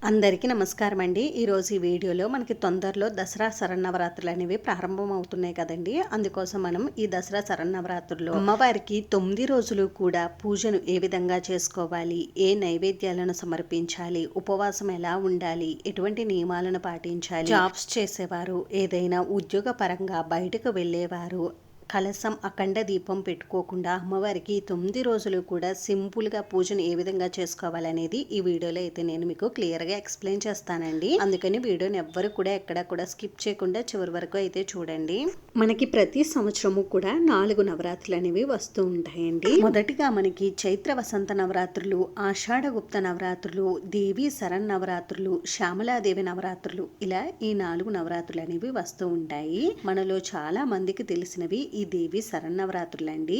అందరికీ నమస్కారం అండి. ఈరోజు ఈ వీడియోలో మనకి తొందరలో దసరా శరన్నవరాత్రులు అనేవి ప్రారంభం అవుతున్నాయి కదండి. అందుకోసం మనం ఈ దసరా శరన్నవరాత్రుల్లో అమ్మవారికి 9 రోజులు కూడా పూజను ఏ విధంగా చేసుకోవాలి, ఏ నైవేద్యాలను సమర్పించాలి, ఉపవాసం ఎలా ఉండాలి, ఎటువంటి నియమాలను పాటించాలి, జాబ్స్ చేసేవారు, ఏదైనా ఉద్యోగ పరంగా బయటకు వెళ్ళేవారు కలశం అఖండ దీపం పెట్టుకోకుండా అమ్మవారికి 9 రోజులు కూడా సింపుల్గా పూజను ఏ విధంగా చేసుకోవాలనేది ఈ వీడియోలో అయితే నేను మీకు క్లియర్గా ఎక్స్ప్లెయిన్ చేస్తానండి. అందుకని వీడియోని ఎవ్వరు కూడా ఎక్కడ కూడా స్కిప్ చేయకుండా చివరి వరకు అయితే చూడండి. మనకి ప్రతి సంవత్సరము కూడా 4 నవరాత్రులు అనేవి వస్తూ ఉంటాయండి. మొదటిగా మనకి చైత్ర వసంత నవరాత్రులు, ఆషాఢ గుప్త నవరాత్రులు, దేవి శరణ్ నవరాత్రులు, శ్యామలాదేవి నవరాత్రులు, ఇలా ఈ 4 నవరాత్రులు అనేవి వస్తూ ఉంటాయి. మనలో చాలా మందికి తెలిసినవి ఈ దేవి శరన్నవరాత్రులండి.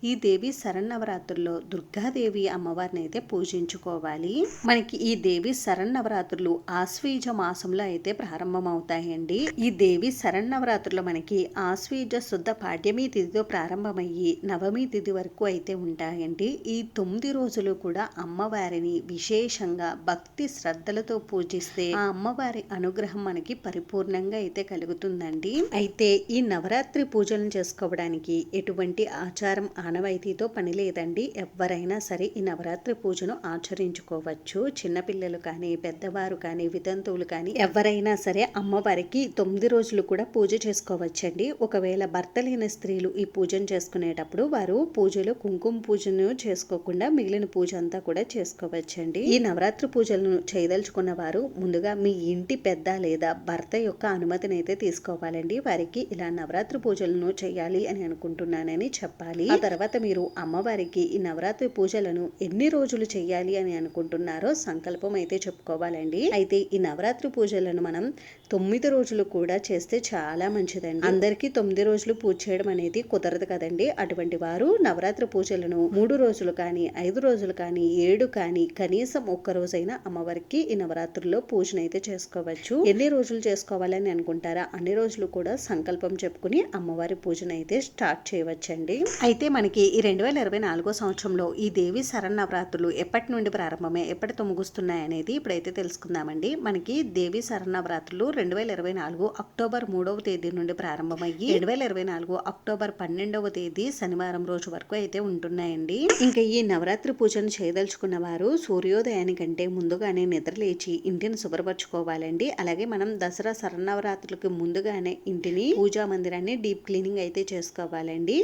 ఈ దేవి శరన్నవరాత్రుల్లో దుర్గాదేవి అమ్మవారిని అయితే పూజించుకోవాలి. మనకి ఈ దేవి శరన్నవరాత్రులు ఆశ్వీజ మాసంలో అయితే ప్రారంభమవుతాయండి. ఈ దేవి శరన్నవరాత్రులు మనకి ఆశ్వీజ శుద్ధ పాడ్యమి తిథితో ప్రారంభమయ్యి నవమి తిథి వరకు అయితే ఉంటాయండి. ఈ 9 రోజులు కూడా అమ్మవారిని విశేషంగా భక్తి శ్రద్ధలతో పూజిస్తే ఆ అమ్మవారి అనుగ్రహం మనకి పరిపూర్ణంగా అయితే కలుగుతుందండి. అయితే ఈ నవరాత్రి పూజలను చేసుకోవడానికి ఎటువంటి ఆచారం ఆనవాయితీతో పని లేదండి. ఎవరైనా సరే ఈ నవరాత్రి పూజను ఆచరించుకోవచ్చు. చిన్నపిల్లలు కానీ, పెద్దవారు కానీ, వితంతువులు కానీ ఎవరైనా సరే అమ్మవారికి 9 రోజులు కూడా పూజ చేసుకోవచ్చండి. ఒకవేళ భర్త లేని స్త్రీలు ఈ పూజను చేసుకునేటప్పుడు వారు పూజలో కుంకుమ పూజను చేసుకోకుండా మిగిలిన పూజ అంతా కూడా చేసుకోవచ్చండి. ఈ నవరాత్రి పూజలను చేయదలుచుకున్న వారు ముందుగా మీ ఇంటి పెద్ద లేదా భర్త యొక్క అనుమతిని అయితే తీసుకోవాలండి. వారికి ఇలా నవరాత్రి పూజలను చేయాలి అని అనుకుంటున్నానని చెప్పాలి. ఆ తర్వాత మీరు అమ్మవారికి ఈ నవరాత్రి పూజలను ఎన్ని రోజులు చేయాలి అని అనుకుంటున్నారో సంకల్పం అయితే చెప్పుకోవాలండి. అయితే ఈ నవరాత్రి పూజలను మనం 9 రోజులు కూడా చేస్తే చాలా మంచిదండి. అందరికీ 9 రోజులు పూజ చేయడం అనేది కుదరదు కదండి. అటువంటి వారు నవరాత్రి పూజలను 3 రోజులు కానీ, 5 రోజులు కానీ, 7 కానీ, కనీసం ఒక్క రోజైనా అమ్మవారికి ఈ నవరాత్రుల్లో పూజనైతే చేసుకోవచ్చు. ఎన్ని రోజులు చేసుకోవాలని అనుకుంటారా అన్ని రోజులు కూడా సంకల్పం చెప్పుకుని అమ్మవారి పూజనైతే స్టార్ట్ చేయవచ్చండి. అయితే మనకి ఈ 2024 సంవత్సరంలో ఈ దేవి శరన్నవరాత్రులు ఎప్పటి నుండి ప్రారంభమే, ఎప్పటితో ముగుస్తున్నాయి అనేది ఇప్పుడైతే తెలుసుకుందామండి. మనకి దేవి శరన్నవరాత్రులు 2024 అక్టోబర్ 3వ తేదీ నుండి ప్రారంభమయ్యి 2024 అక్టోబర్ 12వ తేదీ శనివారం రోజు వరకు అయితే ఉంటున్నాయండి. ఇంకా ఈ నవరాత్రి పూజను చేయదలుచుకున్న వారు సూర్యోదయానికంటే ముందుగానే నిద్రలేచి ఇంటిని శుభ్రపరచుకోవాలండి. అలాగే మనం దసరా శరన్నవరాత్రులకు ముందుగానే ఇంటిని పూజా మందిరాన్ని డీప్ క్లీనింగ్ అయితే చేసుకోవాలండి.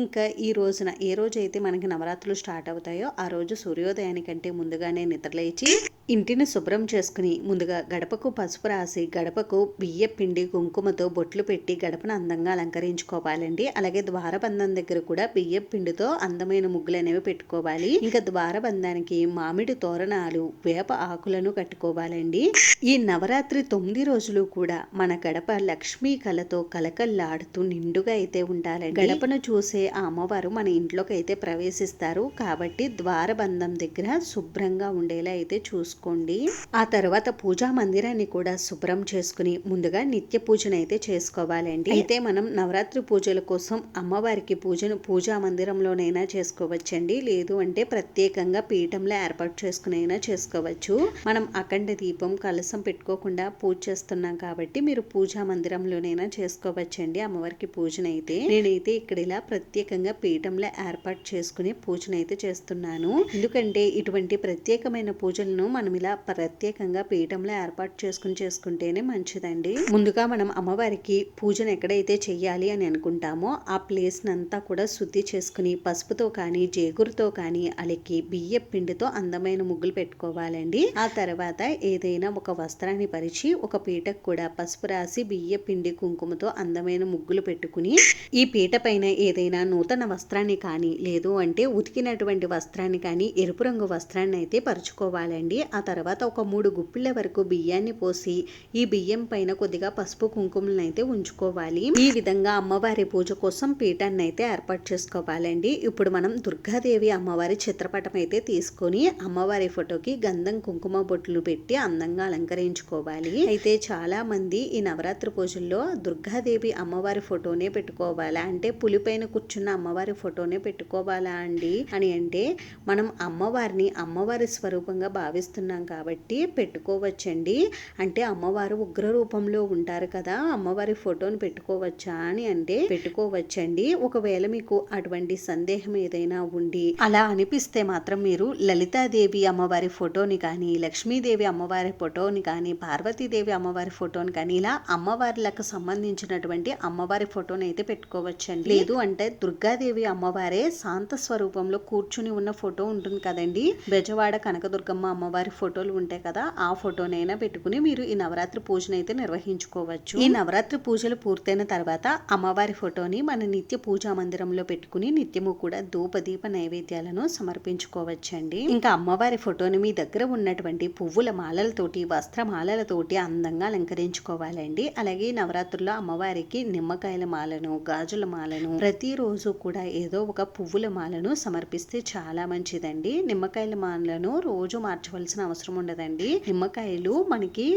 ఇంకా ఈ రోజున ఏ రోజు అయితే మనకి నవరాత్రులు స్టార్ట్ అవుతాయో ఆ రోజు సూర్యోదయానికంటే ముందుగానే నిద్రలేచి ఇంటిని శుభ్రం చేసుకుని ముందుగా గడపకు పసుపు రాసి గడపకు బియ్య పిండి కుంకుమతో బొట్లు పెట్టి గడపను అందంగా అలంకరించుకోవాలండి. అలాగే ద్వారబంధం దగ్గర కూడా బియ్య పిండితో అందమైన ముగ్గులు అనేవి పెట్టుకోవాలి. ఇంకా ద్వారబంధానికి మామిడి తోరణాలు, వేప ఆకులను కట్టుకోవాలండి. ఈ నవరాత్రి 9 రోజులు కూడా మన గడప లక్ష్మీ కళతో కలకల్లాడుతూ నిండుగా అయితే ఉండాలండి. గడపను చూసే ఆ అమ్మవారు మన ఇంట్లోకి అయితే ప్రవేశిస్తారు కాబట్టి ద్వారబంధం దగ్గర శుభ్రంగా ఉండేలా అయితే చూసుకోండి. ఆ తర్వాత పూజా మందిరాన్ని కూడా శుభ్రం చేసుకుని ముందుగా నిత్య పూజను అయితే చేసుకోవాలండి. అయితే మనం నవరాత్రి పూజల కోసం అమ్మవారికి పూజను పూజా మందిరంలోనైనా చేసుకోవచ్చండి. లేదు అంటే ప్రత్యేకంగా పీఠంలో ఏర్పాటు చేసుకునైనా చేసుకోవచ్చు. మనం అఖండ దీపం కలశం పెట్టుకోకుండా పూజ చేస్తున్నాం కాబట్టి మీరు పూజా మందిరంలోనైనా చేసుకోవచ్చండి అమ్మవారికి పూజనైతే. నేనైతే ఇక్కడ ఇలా ప్రత్యేకంగా పీఠంలో ఏర్పాటు చేసుకుని పూజనైతే చేస్తున్నాను. ఎందుకంటే ఇటువంటి ప్రత్యేకమైన పూజలను మనం ఇలా ప్రత్యేకంగా పీఠంలో ఏర్పాటు చేసుకుంటేనే మంచిదండి. ముందుగా మనం అమ్మవారికి పూజను ఎక్కడైతే చెయ్యాలి అని అనుకుంటామో ఆ ప్లేస్ నంతా కూడా శుద్ధి చేసుకుని పసుపుతో కానీ జేగురుతో కానీ అలికి బియ్య పిండితో అందమైన ముగ్గులు పెట్టుకోవాలండి. ఆ తర్వాత ఏదైనా ఒక వస్త్రాన్ని పరిచి ఒక పీటకు కూడా పసుపు రాసి బియ్య పిండి కుంకుమతో అందమైన ముగ్గులు పెట్టుకుని ఈ పీట పైన ఏదైనా నూతన వస్త్రాన్ని కానీ లేదు అంటే ఉతికినటువంటి వస్త్రాన్ని కానీ ఎరుపు రంగు వస్త్రాన్ని అయితే పరుచుకోవాలండి. ఆ తర్వాత ఒక 3 గుప్పిళ్ళ వరకు బియ్యాన్ని పోసి ఈ బియ్యం పైన కొద్దిగా పసుపు కుంకుమలను అయితే ఉంచుకోవాలి. ఈ విధంగా అమ్మవారి పూజ కోసం పీఠాన్ని అయితే ఏర్పాటు చేసుకోవాలండి. ఇప్పుడు మనం దుర్గాదేవి అమ్మవారి చిత్రపటం అయితే తీసుకొని అమ్మవారి ఫోటోకి గంధం కుంకుమ బొట్లు పెట్టి అందంగా అలంకరించుకోవాలి. అయితే చాలా మంది ఈ నవరాత్రి పూజల్లో దుర్గాదేవి అమ్మవారి ఫోటోనే పెట్టుకోవాలా అంటే పులిపైన కూర్చున్న అమ్మవారి ఫోటోనే పెట్టుకోవాలా అండి అని అంటే మనం అమ్మవారిని అమ్మవారి స్వరూపంగా భావిస్తున్నాం చేస్తున్నాం కాబట్టి పెట్టుకోవచ్చండి. అంటే అమ్మవారు ఉగ్ర రూపంలో ఉంటారు కదా, అమ్మవారి ఫోటోని పెట్టుకోవచ్చా అని అంటే పెట్టుకోవచ్చండి. ఒకవేళ మీకు అటువంటి సందేహం ఏదైనా ఉండి అలా అనిపిస్తే మాత్రం మీరు లలితాదేవి అమ్మవారి ఫోటోని కానీ, లక్ష్మీదేవి అమ్మవారి ఫోటోని కానీ, పార్వతీదేవి అమ్మవారి ఫోటోని కానీ ఇలా అమ్మవార్లకు సంబంధించినటువంటి అమ్మవారి ఫోటోని అయితే పెట్టుకోవచ్చండి. లేదు అంటే దుర్గాదేవి అమ్మవారే శాంత స్వరూపంలో కూర్చుని ఉన్న ఫోటో ఉంటుంది కదండి, బెజవాడ కనకదుర్గమ్మ అమ్మవారి ఫోటోలు ఉంటాయి కదా, ఆ ఫోటోనైనా పెట్టుకుని మీరు ఈ నవరాత్రి పూజను అయితే నిర్వహించుకోవచ్చు. ఈ నవరాత్రి పూజలు పూర్తయిన తర్వాత అమ్మవారి ఫోటోని మన నిత్య పూజా మందిరంలో పెట్టుకుని నిత్యము కూడా ధూపదీప నైవేద్యాలను సమర్పించుకోవచ్చండి. ఇంకా అమ్మవారి ఫోటోని మీ దగ్గర ఉన్నటువంటి పువ్వుల మాలలతోటి, వస్త్రమాలలతోటి అందంగా అలంకరించుకోవాలండి. అలాగే నవరాత్రుల్లో అమ్మవారికి నిమ్మకాయల మాలను, గాజుల మాలను, ప్రతిరోజు కూడా ఏదో ఒక పువ్వుల మాలను సమర్పిస్తే చాలా మంచిదండి. నిమ్మకాయల మాలను రోజు మార్చవలసిన అవసరం ఉండదండి. నిమ్మకాయలు మనకి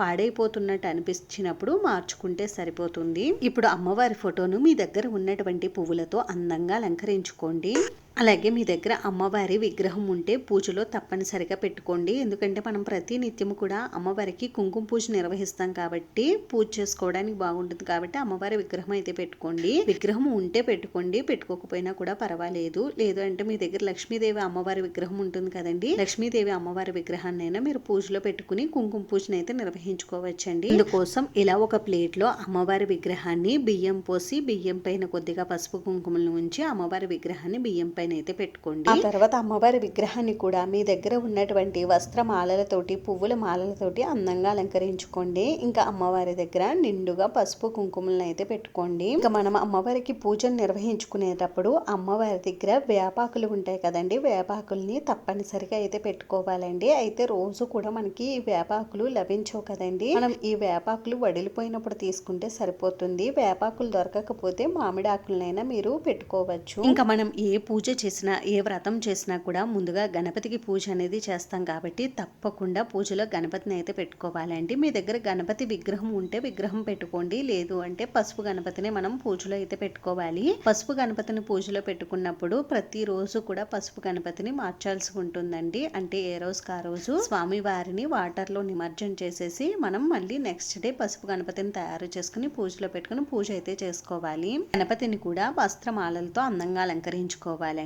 పాడైపోతున్నట్టు అనిపించినప్పుడు మార్చుకుంటే సరిపోతుంది. ఇప్పుడు అమ్మవారి ఫోటోను మీ దగ్గర ఉన్నటువంటి పువ్వులతో అందంగా అలంకరించుకోండి. అలాగే మీ దగ్గర అమ్మవారి విగ్రహం ఉంటే పూజలో తప్పనిసరిగా పెట్టుకోండి. ఎందుకంటే మనం ప్రతి నిత్యము కూడా అమ్మవారికి కుంకుమ పూజ నిర్వహిస్తాం కాబట్టి పూజ చేసుకోవడానికి బాగుంటుంది కాబట్టి అమ్మవారి విగ్రహం అయితే పెట్టుకోండి. విగ్రహం ఉంటే పెట్టుకోండి, పెట్టుకోకపోయినా కూడా పర్వాలేదు. లేదు అంటే మీ దగ్గర లక్ష్మీదేవి అమ్మవారి విగ్రహం ఉంటుంది కదండి, లక్ష్మీదేవి అమ్మవారి విగ్రహాన్ని అయినా మీరు పూజలో పెట్టుకుని కుంకుమ పూజను అయితే నిర్వహించుకోవచ్చండి. ఇందుకోసం ఇలా ఒక ప్లేట్ లో అమ్మవారి విగ్రహాన్ని బియ్యం పోసి, బియ్యం పైన కొద్దిగా పసుపు కుంకుమలను ఉంచి అమ్మవారి విగ్రహాన్ని బియ్యం పైన అయితే పెట్టుకోండి. ఆ తర్వాత అమ్మవారి విగ్రహాన్ని కూడా మీ దగ్గర ఉన్నటువంటి వస్త్ర మాలలతోటి, పువ్వుల మాలలతోటి అందంగా అలంకరించుకోండి. ఇంకా అమ్మవారి దగ్గర నిండుగా పసుపు కుంకుమలను అయితే పెట్టుకోండి. ఇంకా మనం అమ్మవారికి పూజను నిర్వహించుకునేటప్పుడు అమ్మవారి దగ్గర వేపాకులు ఉంటాయి కదండి, వేపాకుల్ని తప్పనిసరిగా అయితే పెట్టుకోవాలండి. అయితే రోజు కూడా మనకి ఈ వేపాకులు లభించవు కదండి, మనం ఈ వేపాకులు వడిలిపోయినప్పుడు తీసుకుంటే సరిపోతుంది. వేపాకులు దొరకకపోతే మామిడి ఆకులనైనా మీరు పెట్టుకోవచ్చు. ఇంకా మనం ఏ పూజ చేసినా, ఏ వ్రతం చేసినా కూడా ముందుగా గణపతికి పూజ అనేది చేస్తాం కాబట్టి తప్పకుండా పూజలో గణపతిని అయితే పెట్టుకోవాలండి. మీ దగ్గర గణపతి విగ్రహం ఉంటే విగ్రహం పెట్టుకోండి, లేదు అంటే పసుపు గణపతిని మనం పూజలో అయితే పెట్టుకోవాలి. పసుపు గణపతిని పూజలో పెట్టుకున్నప్పుడు ప్రతిరోజు కూడా పసుపు గణపతిని మార్చాల్సి ఉంటుందండి. అంటే ఏ రోజుకి ఆ రోజు స్వామి వారిని వాటర్ లో నిమజ్జనం చేసేసి మనం మళ్ళీ నెక్స్ట్ డే పసుపు గణపతిని తయారు చేసుకుని పూజలో పెట్టుకుని పూజ అయితే చేసుకోవాలి. గణపతిని కూడా వస్త్రమాలలతో అందంగా అలంకరించుకోవాలండి.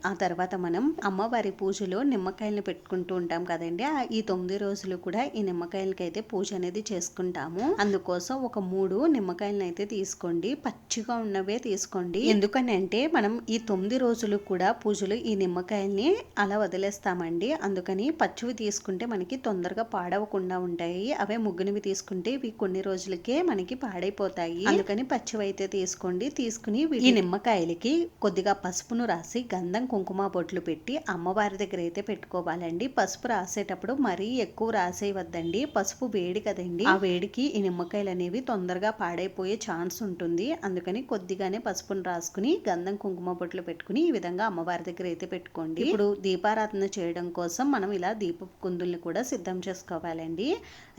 ఆ తర్వాత మనం అమ్మవారి పూజలో నిమ్మకాయలను పెట్టుకుంటూ ఉంటాం కదండి, ఈ 9 రోజులు కూడా ఈ నిమ్మకాయలకి అయితే పూజ అనేది చేసుకుంటాము. అందుకోసం ఒక 3 నిమ్మకాయలను అయితే తీసుకోండి, పచ్చిగా ఉన్నవే తీసుకోండి. ఎందుకని అంటే మనం ఈ 9 రోజులు కూడా పూజలు ఈ నిమ్మకాయల్ని అలా వదిలేస్తామండి. అందుకని పచ్చివి తీసుకుంటే మనకి తొందరగా పాడవకుండా ఉంటాయి. అవే ముగ్గునివి తీసుకుంటే ఇవి కొన్ని రోజులకే మనకి పాడైపోతాయి. అందుకని పచ్చివి అయితే తీసుకోండి. తీసుకుని ఈ నిమ్మకాయలకి కొద్దిగా పసుపును రాసి గంధం కుంకుమ బొట్లు పెట్టి అమ్మవారి దగ్గర అయితే పెట్టుకోవాలండి. పసుపు రాసేటప్పుడు మరీ ఎక్కువ రాసేయవద్దండి, పసుపు వేడి కదండి, ఆ వేడికి ఈ నిమ్మకాయలు అనేవి తొందరగా పాడైపోయే ఛాన్స్ ఉంటుంది. అందుకని కొద్దిగానే పసుపును రాసుకుని గంధం కుంకుమ బొట్లు పెట్టుకుని ఈ విధంగా అమ్మవారి దగ్గర అయితే పెట్టుకోండి. ఇప్పుడు దీపారాధన చేయడం కోసం మనం ఇలా దీపపు కుందుల్ని కూడా సిద్ధం చేసుకోవాలండి.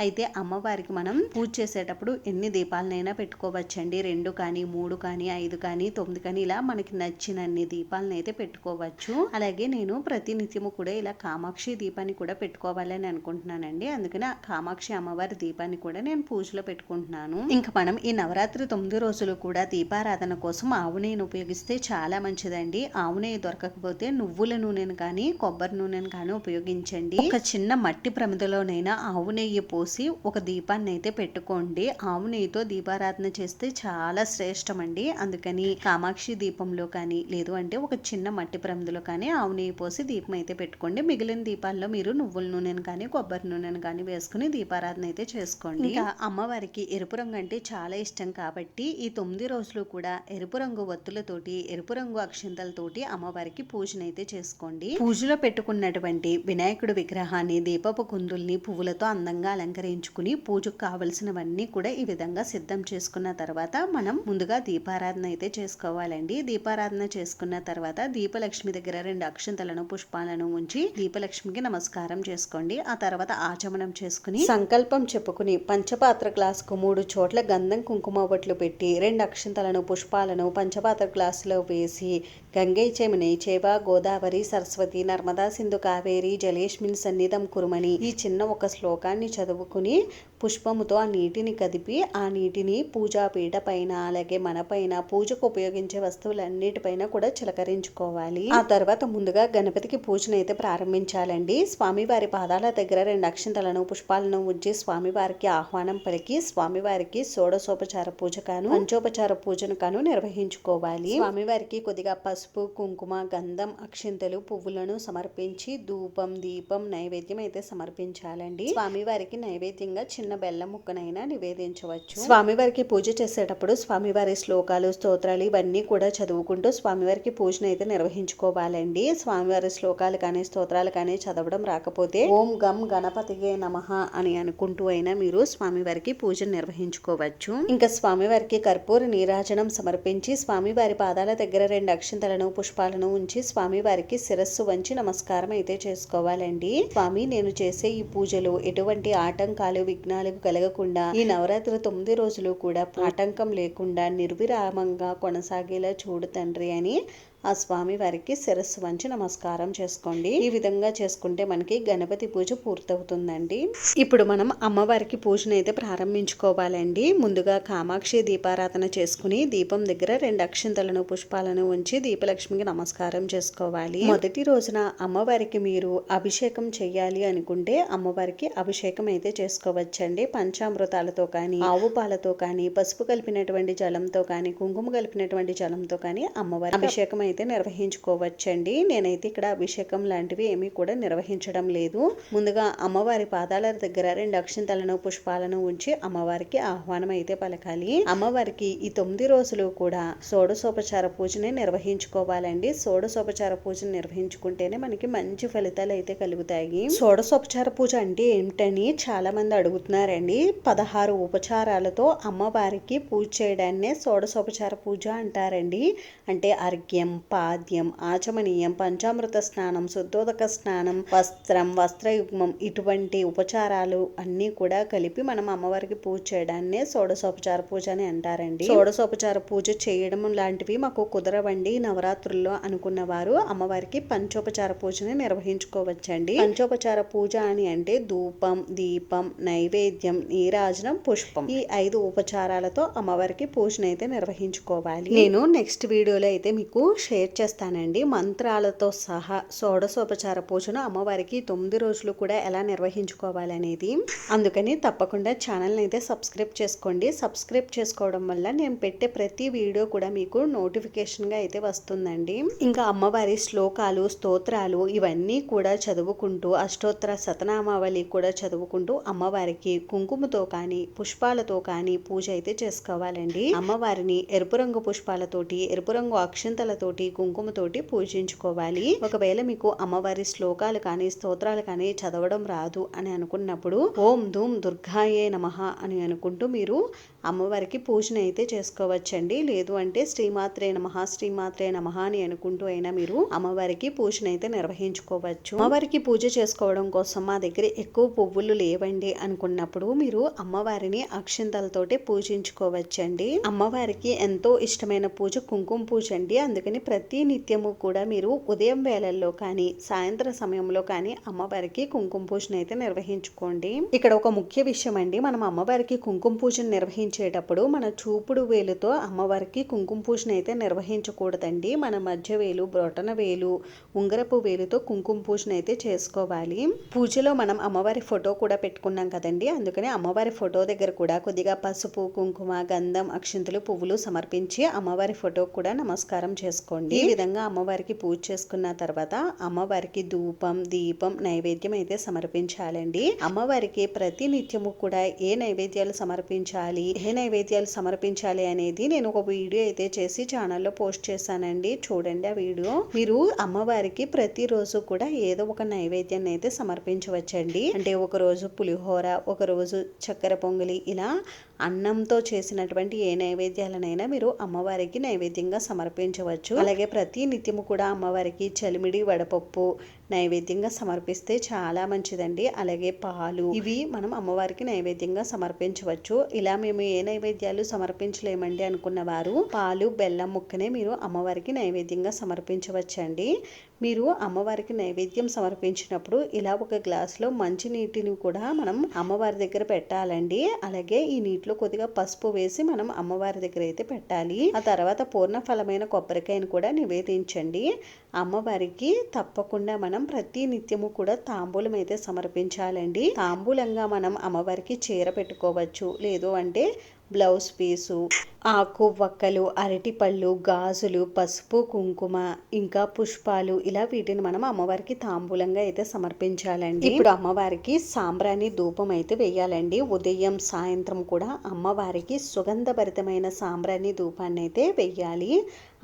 అయితే అమ్మవారికి మనం పూజ చేసేటప్పుడు ఎన్ని దీపాలనైనా పెట్టుకోవచ్చండి, 2 కానీ 3 కానీ 5 కానీ 9 కానీ ఇలా మనకి నచ్చినన్ని దీపాలను అయితే పెట్టుకోవచ్చు. అలాగే నేను ప్రతి నిత్యము కూడా ఇలా కామాక్షి దీపాన్ని కూడా పెట్టుకోవాలని అనుకుంటున్నానండి. అందుకని ఆ కామాక్షి అమ్మవారి దీపాన్ని కూడా నేను పూజలో పెట్టుకుంటున్నాను. ఇంకా మనం ఈ నవరాత్రి 9 రోజులు కూడా దీపారాధన కోసం ఆవు నెయ్యిని ఉపయోగిస్తే చాలా మంచిదండి. ఆవు నెయ్యి దొరకకపోతే నువ్వుల నూనెను కానీ కొబ్బరి నూనెను కానీ ఉపయోగించండి. ఒక చిన్న మట్టి ప్రమిదలోనైనా ఆవు నెయ్యి పోసి ఒక దీపాన్ని అయితే పెట్టుకోండి. ఆవు నెయ్యితో దీపారాధన చేస్తే చాలా శ్రేష్టం అండి. అందుకని కామాక్షి దీపంలో కానీ లేదు అంటే ఒక చిన్న మట్టి ప్రమిదలో కానీ ఆవు నెయ్యి పోసి దీపం అయితే పెట్టుకోండి. మిగిలిన దీపాల్లో మీరు నువ్వుల నూనెను కానీ కొబ్బరి నూనెను కానీ వేసుకుని దీపారాధన అయితే చేసుకోండి. ఇంకా అమ్మవారికి ఎరుపు రంగు అంటే చాలా ఇష్టం కాబట్టి ఈ 9 రోజులు కూడా ఎరుపు రంగు ఒత్తులతోటి, ఎరుపు రంగు అక్షింతలతోటి అమ్మవారికి పూజనైతే చేసుకోండి. పూజలో పెట్టుకున్నటువంటి వినాయకుడి విగ్రహాన్ని, దీపపు కుందుల్ని పువ్వులతో అందంగా అలంకరించుకుని పూజకు కావలసినవన్నీ కూడా ఈ విధంగా సిద్ధం చేసుకున్న తర్వాత మనం ముందుగా దీపారాధన అయితే చేసుకోవాలండి. దీపారాధన చేసుకున్న తర్వాత దీపలక్ష్మి దగ్గర 2 అక్షంతలను, పుష్పాలను ఉంచి దీపలక్ష్మికి నమస్కారం చేసుకోండి. ఆ తర్వాత ఆచమనం చేసుకుని సంకల్పం చెప్పుకుని పంచపాత్ర గ్లాసుకు 3 చోట్ల గంధం కుంకుమ బొట్లు పెట్టి 2 అక్షంతలను, పుష్పాలను పంచపాత్ర గ్లాసులో వేసి గంగై చ చేవ గోదావరి సరస్వతి నర్మదా సింధు కావేరి జలేష్మిన్ సన్నిధం కురుమని ఈ చిన్న ఒక శ్లోకాన్ని చదువుకుని పుష్పముతో ఆ నీటిని కదిపి ఆ నీటిని పూజాపీఠ పైన అలాగే మన పైన పూజకు ఉపయోగించే వస్తువులన్నిటిపైన కూడా చిలకరించుకోవాలి. ఆ తర్వాత ముందుగా గణపతికి పూజను అయితే ప్రారంభించాలండి. స్వామివారి పాదాల దగ్గర 2 అక్షింతలను పుష్పాలను ఉంచి స్వామివారికి ఆహ్వానం పలికి స్వామివారికి షోడశోపచార పూజ కాను పంచోపచార పూజను కాను నిర్వహించుకోవాలి. స్వామివారికి కొద్దిగా పసుపు కుంకుమ గంధం అక్షింతలు పువ్వులను సమర్పించి ధూపం దీపం నైవేద్యం అయితే సమర్పించాలండి. స్వామివారికి నైవేద్యంగా చిన్న బెల్లం ముక్కనైనా నివేదించవచ్చు. స్వామివారికి పూజ చేసేటప్పుడు స్వామివారి శ్లోకాలు స్తోత్రాలు ఇవన్నీ కూడా చదువుకుంటూ స్వామివారికి పూజను అయితే నిర్వహించుకోవాలండి. స్వామివారి శ్లోకాలు కానీ స్తోత్రాలు కానీ చదవడం రాకపోతే ఓం గం గణపతియే నమః అని అనుకుంటూ అయినా మీరు స్వామివారికి పూజను నిర్వహించుకోవచ్చు. ఇంకా స్వామివారికి కర్పూర నీరాజనం సమర్పించి స్వామివారి పాదాల దగ్గర 2 అక్షింతలను పుష్పాలను ఉంచి స్వామివారికి శిరస్సు వంచి నమస్కారం అయితే చేసుకోవాలండి. స్వామి, నేను చేసే ఈ పూజలో ఎటువంటి ఆటంకాలు విఘ్నాలు కలగకుండా ఈ నవరాత్రి 9 రోజులు కూడా ఆటంకం లేకుండా నిర్విరామంగా కొనసాగేలా చూడు తండ్రి అని ఆ స్వామి వారికి శిరస్సు వంచి నమస్కారం చేసుకోండి. ఈ విధంగా చేసుకుంటే మనకి గణపతి పూజ పూర్తవుతుందండి. ఇప్పుడు మనం అమ్మవారికి పూజను అయితే ప్రారంభించుకోవాలండి. ముందుగా కామాక్షి దీపారాధన చేసుకుని దీపం దగ్గర 2 అక్షింతలను పుష్పాలను ఉంచి దీపలక్ష్మికి నమస్కారం చేసుకోవాలి. మొదటి రోజున అమ్మవారికి మీరు అభిషేకం చెయ్యాలి అనుకుంటే అమ్మవారికి అభిషేకం అయితే చేసుకోవచ్చండి. పంచామృతాలతో కానీ ఆవు పాలతో కానీ పసుపు కలిపినటువంటి జలంతో కానీ కుంకుమ కలిపినటువంటి జలంతో కానీ అమ్మవారి అభిషేకం అయితే నిర్వహించుకోవచ్చండి. నేనైతే ఇక్కడ అభిషేకం లాంటివి ఏమీ కూడా నిర్వహించడం లేదు. ముందుగా అమ్మవారి పాదాల దగ్గర 2 అక్షింతలను పుష్పాలను ఉంచి అమ్మవారికి ఆహ్వానం అయితే పలకాలి. అమ్మవారికి ఈ 9 రోజులు కూడా షోడశోపచార పూజని నిర్వహించుకోవాలండి. షోడశోపచార పూజను నిర్వహించుకుంటేనే మనకి మంచి ఫలితాలు అయితే కలుగుతాయి. షోడశోపచార పూజ అంటే ఏమిటని చాలా మంది అడుగుతున్నారండి. 16 ఉపచారాలతో అమ్మవారికి పూజ చేయడాన్నే షోడశోపచార పూజ అంటారండి. అంటే అర్ఘ్యం పాద్యం ఆచమనీయం పంచామృత స్నానం శుద్ధోదక స్నానం వస్త్రం వస్త్రయుగ్మం ఇటువంటి ఉపచారాలు అన్నీ కూడా కలిపి మనం అమ్మవారికి పూజ చేయడాన్నే షోడశోపచార పూజ అని అంటారండి. షోడశోపచార పూజ చేయడం లాంటివి మాకు కుదరవండి నవరాత్రుల్లో అనుకున్న వారు అమ్మవారికి పంచోపచార పూజని నిర్వహించుకోవచ్చండి. పంచోపచార పూజ అని అంటే ధూపం దీపం నైవేద్యం నీరాజనం పుష్పం ఈ 5 ఉపచారాలతో అమ్మవారికి పూజనైతే నిర్వహించుకోవాలి. నేను నెక్స్ట్ వీడియోలో అయితే మీకు షేర్ చేస్తానండి. మంత్రాలతో సహా షోడశోపచార పూజను అమ్మవారికి 9 రోజులు కూడా ఎలా నిర్వహించుకోవాలనేది. అందుకని తప్పకుండా ఛానల్ని అయితే సబ్స్క్రైబ్ చేసుకోండి. సబ్స్క్రైబ్ చేసుకోవడం వల్ల నేను పెట్టే ప్రతి వీడియో కూడా మీకు నోటిఫికేషన్గా అయితే వస్తుందండి. ఇంకా అమ్మవారి శ్లోకాలు స్తోత్రాలు ఇవన్నీ కూడా చదువుకుంటూ అష్టోత్తర శతనామావళి కూడా చదువుకుంటూ అమ్మవారికి కుంకుమతో కానీ పుష్పాలతో కానీ పూజ అయితే చేసుకోవాలండి. అమ్మవారిని ఎరుపు రంగు పుష్పాలతోటి ఎరుపు రంగు అక్షింతలతోటి కుంకుమతోటి పూజించుకోవాలి. ఒకవేళ మీకు అమ్మవారి శ్లోకాలు కానీ స్తోత్రాలు కానీ చదవడం రాదు అని అనుకున్నప్పుడు ఓం ధూమ్ దుర్గాయే నమః అని అనుకుంటూ మీరు అమ్మవారికి పూజను అయితే చేసుకోవచ్చండి. లేదు అంటే శ్రీమాత్రే నమః శ్రీమాత్రే నమః అని అనుకుంటూ అయినా మీరు అమ్మవారికి పూజను అయితే నిర్వహించుకోవచ్చు. అమ్మవారికి పూజ చేసుకోవడం కోసం మా దగ్గర ఎక్కువ పువ్వులు లేవండి అనుకున్నప్పుడు మీరు అమ్మవారిని అక్షింతలతోటి పూజించుకోవచ్చండి. అమ్మవారికి ఎంతో ఇష్టమైన పూజ కుంకుమ పూజ అండి. అందుకని ప్రతి నిత్యము కూడా మీరు ఉదయం వేళల్లో కానీ సాయంత్రం సమయంలో కానీ అమ్మవారికి కుంకుమ పూజను అయితే నిర్వహించుకోండి. ఇక్కడ ఒక ముఖ్య విషయం అండి, మనం అమ్మవారికి కుంకుమ పూజను నిర్వహించేటప్పుడు మన చూపుడు వేలుతో అమ్మవారికి కుంకుమ పూజను అయితే నిర్వహించకూడదండి. మన మధ్య వేలు బ్రొటన వేలు ఉంగరపు వేలుతో కుంకుమ పూజను అయితే చేసుకోవాలి. పూజలో మనం అమ్మవారి ఫోటో కూడా పెట్టుకున్నాం కదండి. అందుకని అమ్మవారి ఫోటో దగ్గర కూడా కొద్దిగా పసుపు కుంకుమ గంధం అక్షింతలు పువ్వులు సమర్పించి అమ్మవారి ఫోటో కూడా నమస్కారం చేసుకోండి. ఈ విధంగా అమ్మవారికి పూజ చేసుకున్న తర్వాత అమ్మవారికి ధూపం దీపం నైవేద్యం అయితే సమర్పించాలండి. అమ్మవారికి ప్రతి నిత్యము కూడా ఏ నైవేద్యాలు సమర్పించాలి అనేది నేను ఒక వీడియో అయితే చేసి ఛానల్లో పోస్ట్ చేశానండి. చూడండి ఆ వీడియో. మీరు అమ్మవారికి ప్రతిరోజు కూడా ఏదో ఒక నైవేద్యాన్ని అయితే సమర్పించవచ్చండి. అంటే ఒక రోజు పులిహోర ఒక రోజు చక్కెర పొంగలి ఇలా అన్నంతో చేసినటువంటి ఏ నైవేద్యాలనైనా మీరు అమ్మవారికి నైవేద్యంగా సమర్పించవచ్చు. అలాగే ప్రతి నిత్యము కూడా అమ్మవారికి చలిమిడి వడపప్పు నైవేద్యంగా సమర్పిస్తే చాలా మంచిదండి. అలాగే పాలు ఇవి మనం అమ్మవారికి నైవేద్యంగా సమర్పించవచ్చు. ఇలా మేము ఏ నైవేద్యాలు సమర్పించలేమండి అనుకున్న వారు పాలు బెల్లం ముక్కనే మీరు అమ్మవారికి నైవేద్యంగా సమర్పించవచ్చండి. మీరు అమ్మవారికి నైవేద్యం సమర్పించినప్పుడు ఇలా ఒక గ్లాసులో మంచి నీటిని కూడా మనం అమ్మవారి దగ్గర పెట్టాలండి. అలాగే ఈ నీటిలో కొద్దిగా పసుపు వేసి మనం అమ్మవారి దగ్గర అయితే పెట్టాలి. ఆ తర్వాత పూర్ణ ఫలమైన కొబ్బరికాయను కూడా నివేదించండి. అమ్మవారికి తప్పకుండా మనం ప్రతి నిత్యము కూడా తాంబూలం అయితే సమర్పించాలండి. తాంబూలంగా మనం అమ్మవారికి చీర పెట్టుకోవచ్చు, లేదు అంటే బ్లౌజ్ పీసు, ఆకు వక్కలు, అరటిపళ్ళు, గాజులు, పసుపు కుంకుమ, ఇంకా పుష్పాలు, ఇలా వీటిని మనం అమ్మవారికి తాంబూలంగా అయితే సమర్పించాలండి. ఇప్పుడు అమ్మవారికి సాంబ్రాణి ధూపం అయితే వేయాలండి. ఉదయం సాయంత్రం కూడా అమ్మవారికి సుగంధభరితమైన సాంబ్రాణి ధూపాన్ని అయితే వేయాలి.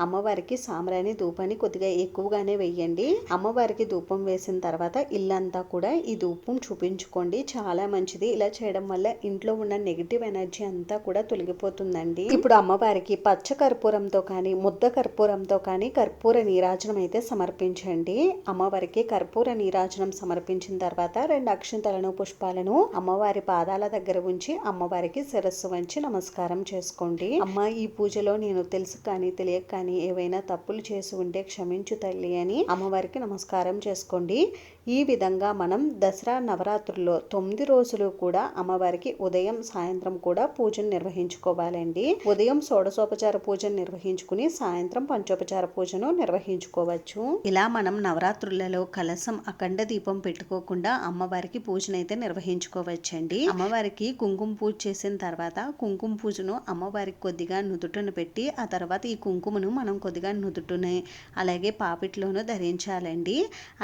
అమ్మవారికి సాంబ్రాణి ధూపాన్ని కొద్దిగా ఎక్కువగానే వేయండి. అమ్మవారికి ధూపం వేసిన తర్వాత ఇల్లంతా కూడా ఈ ధూపం చూపించుకోండి, చాలా మంచిది. ఇలా చేయడం వల్ల ఇంట్లో ఉన్న నెగిటివ్ ఎనర్జీ అంతా కూడా తొలగిపోతుందండి. ఇప్పుడు అమ్మవారికి పచ్చ కర్పూరంతో కానీ ముద్ద కర్పూరంతో కానీ కర్పూర నీరాజనం అయితే సమర్పించండి. అమ్మవారికి కర్పూర నీరాజనం సమర్పించిన తర్వాత 2 అక్షింతలను పుష్పాలను అమ్మవారి పాదాల దగ్గర ఉంచి అమ్మవారికి శిరస్సు వంచి నమస్కారం చేసుకోండి. అమ్మ, ఈ పూజలో నేను తెలుసు కానీ తెలియక కానీ ఏవైనా తప్పులు చేసి ఉంటే క్షమించు తల్లి అని అమ్మవారికి నమస్కారం చేసుకోండి. ఈ విధంగా మనం దసరా నవరాత్రుల్లో 9 రోజులు కూడా అమ్మవారికి ఉదయం సాయంత్రం కూడా పూజను నిర్వహించుకోవాలండి. ఉదయం షోడశోపచార పూజను నిర్వహించుకుని సాయంత్రం పంచోపచార పూజను నిర్వహించుకోవచ్చు. ఇలా మనం నవరాత్రులలో కలశం అఖండ దీపం పెట్టుకోకుండా అమ్మవారికి పూజను అయితే నిర్వహించుకోవచ్చండి. అమ్మవారికి కుంకుమ పూజ చేసిన తర్వాత కుంకుమ పూజను అమ్మవారికి కొద్దిగా నుదుటను పెట్టి ఆ తర్వాత ఈ కుంకుమను మనం కొద్దిగా నుదుటునే అలాగే పాపిట్లోనూ ధరించాలండి.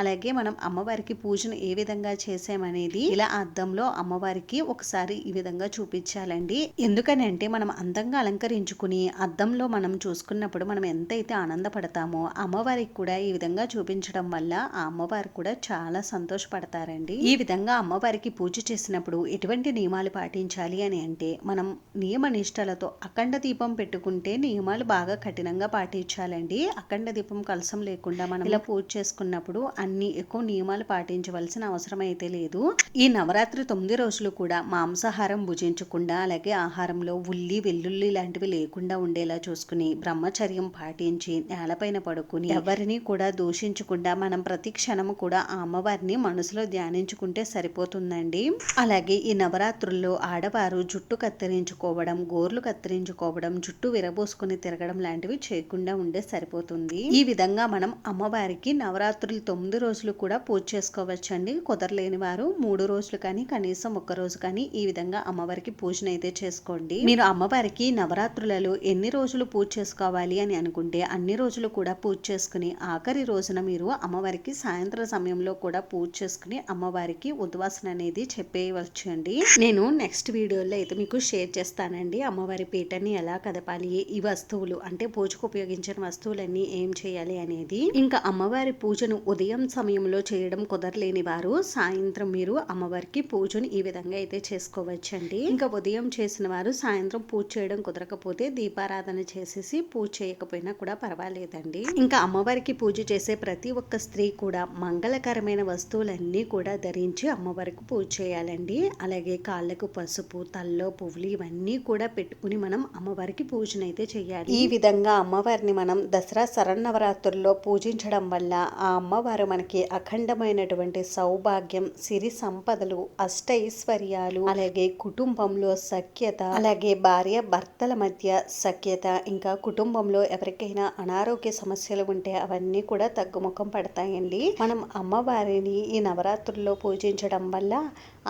అలాగే మనం అమ్మవారికి పూజను ఏ విధంగా చేసామనేది ఇలా అద్దంలో అమ్మవారికి ఒకసారి ఈ విధంగా చూపించాలండి. ఎందుకని అంటే మనం అందంగా అలంకరించుకుని అద్దంలో మనం చూసుకున్నప్పుడు మనం ఎంతైతే ఆనందపడతామో అమ్మవారికి కూడా ఈ విధంగా చూపించడం వల్ల ఆ అమ్మవారు కూడా చాలా సంతోషపడతారండి. ఈ విధంగా అమ్మవారికి పూజ చేసినప్పుడు ఎటువంటి నియమాలు పాటించాలి అని అంటే మనం నియమ నిష్టలతో అఖండ దీపం పెట్టుకుంటే నియమాలు బాగా కఠినంగా పాటించాలండి. అఖండ దీపం కలసం లేకుండా మనం ఇలా పూజ చేసుకున్నప్పుడు అన్ని ఎక్కువ నియమాలు పాటించవలసిన అవసరం అయితే లేదు. ఈ నవరాత్రి 9 రోజులు కూడా మాంసాహారం భుజించకుండా అలాగే ఆహారంలో ఉల్లి వెల్లుల్లి లాంటివి లేకుండా ఉండేలా చూసుకుని బ్రహ్మచర్యం పాటించి నేలపైన పడుకుని ఎవరిని కూడా దూషించకుండా మనం ప్రతి క్షణము కూడా ఆ అమ్మవారిని మనసులో ధ్యానించుకుంటే సరిపోతుందండి. అలాగే ఈ నవరాత్రుల్లో ఆడవారు జుట్టు కత్తిరించుకోవడం, గోర్లు కత్తిరించుకోవడం, జుట్టు విరబోసుకుని తిరగడం లాంటివి చేయకుండా ఉండే సరిపోతుంది. ఈ విధంగా మనం అమ్మవారికి నవరాత్రులు 9 రోజులు కూడా పూజ చేసుకోవచ్చండి. కుదరలేని వారు 3 రోజులు కానీ కనీసం 1 రోజు కానీ ఈ విధంగా అమ్మవారికి పూజను అయితే చేసుకోండి. మీరు అమ్మవారికి నవరాత్రులలో ఎన్ని రోజులు పూజ చేసుకోవాలి అని అనుకుంటే అన్ని రోజులు కూడా పూజ చేసుకుని ఆఖరి రోజున మీరు అమ్మవారికి సాయంత్రం సమయంలో కూడా పూజ చేసుకుని అమ్మవారికి ఉద్వాసన అనేది చెప్పేయవచ్చు అండి. నేను నెక్స్ట్ వీడియోలో అయితే మీకు షేర్ చేస్తానండి అమ్మవారి పీఠని ఎలా కదపాలి, ఈ వస్తువులు అంటే పూజకు ఉపయోగించిన వస్తువులన్నీ ఏం చేయాలి అనేది. ఇంకా అమ్మవారి పూజను ఉదయం సమయంలో చేయడం కుదరలేని వారు సాయంత్రం మీరు అమ్మవారికి పూజను ఈ విధంగా అయితే చేసుకోవచ్చండి. ఇంకా ఉదయం చేసిన వారు సాయంత్రం పూజ చేయడం కుదరకపోతే దీపారాధన చేసేసి పూజ చేయకపోయినా కూడా పర్వాలేదండి. ఇంకా అమ్మవారికి పూజ చేసే ప్రతి ఒక్క స్త్రీ కూడా మంగళకరమైన వస్తువులన్నీ కూడా ధరించి అమ్మవారికి పూజ చేయాలండి. అలాగే కాళ్ళకు పసుపు, తల్లో పువ్వులు ఇవన్నీ కూడా పెట్టుకుని మనం అమ్మవారికి పూజనైతే చేయాలి. ఈ విధంగా అమ్మవారిని మనం దసరా శరన్నవరాత్రుల్లో పూజించడం వల్ల ఆ అమ్మవారు మనకి అఖండమైనటువంటి సౌభాగ్యం, సిరి సంపదలు, అష్టైశ్వర్యాలు, అలాగే కుటుంబంలో సఖ్యత, అలాగే భార్య భర్తల మధ్య సఖ్యత, ఇంకా కుటుంబంలో ఎవరికైనా అనారోగ్య సమస్యలు ఉంటే అవన్నీ కూడా తగ్గుముఖం పడతాయండి. మనం అమ్మవారిని ఈ నవరాత్రుల్లో పూజించడం వల్ల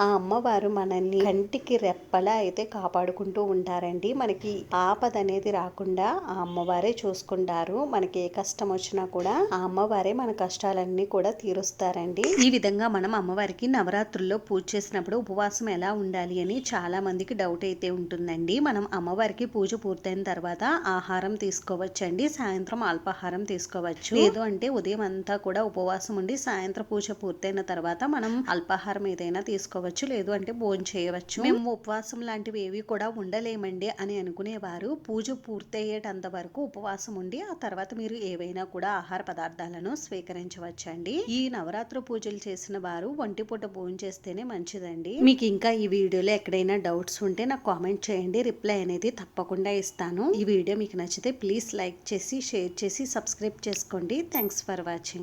ఆ అమ్మవారు మనల్ని కంటికి రెప్పలా అయితే కాపాడుకుంటూ ఉంటారండి. మనకి ఆపద అనేది రాకుండా ఆ అమ్మవారే చూసుకుంటారు. మనకి ఏ కష్టం వచ్చినా కూడా ఆ అమ్మవారే మన కష్టాలన్నీ కూడా తీరుస్తారండి. ఈ విధంగా మనం అమ్మవారికి నవరాత్రుల్లో పూజ చేసినప్పుడు ఉపవాసం ఎలా ఉండాలి అని చాలా మందికి డౌట్ అయితే ఉంటుందండి. మనం అమ్మవారికి పూజ పూర్తయిన తర్వాత ఆహారం తీసుకోవచ్చండి. సాయంత్రం అల్పాహారం తీసుకోవచ్చు. లేదు అంటే ఉదయం అంతా కూడా ఉపవాసం ఉండి సాయంత్రం పూజ పూర్తయిన తర్వాత మనం అల్పాహారం ఏదైనా తీసుకోవచ్చు, లేదు అంటే భోజనం చేయవచ్చు. మేము ఉపవాసం లాంటివి ఏవి కూడా ఉండలేమండి అని అనుకునేవారు పూజ పూర్తయ్యేటంత వరకు ఉపవాసం ఉండి ఆ తర్వాత మీరు ఏవైనా కూడా ఆహార పదార్థాలను స్వీకరించవచ్చండి. ఈ నవరాత్రులు నవరాత్రి పూజలు చేసిన వారు ఒంటిపూట భోజనం చేస్తేనే మంచిదండి. మీకు ఇంకా ఈ వీడియోలో ఎక్కడైనా డౌట్స్ ఉంటే నాకు కామెంట్ చేయండి, రిప్లై అనేది తప్పకుండా ఇస్తాను. ఈ వీడియో మీకు నచ్చితే ప్లీజ్ లైక్ చేసి షేర్ చేసి సబ్స్క్రైబ్ చేసుకోండి. Thanks for watching.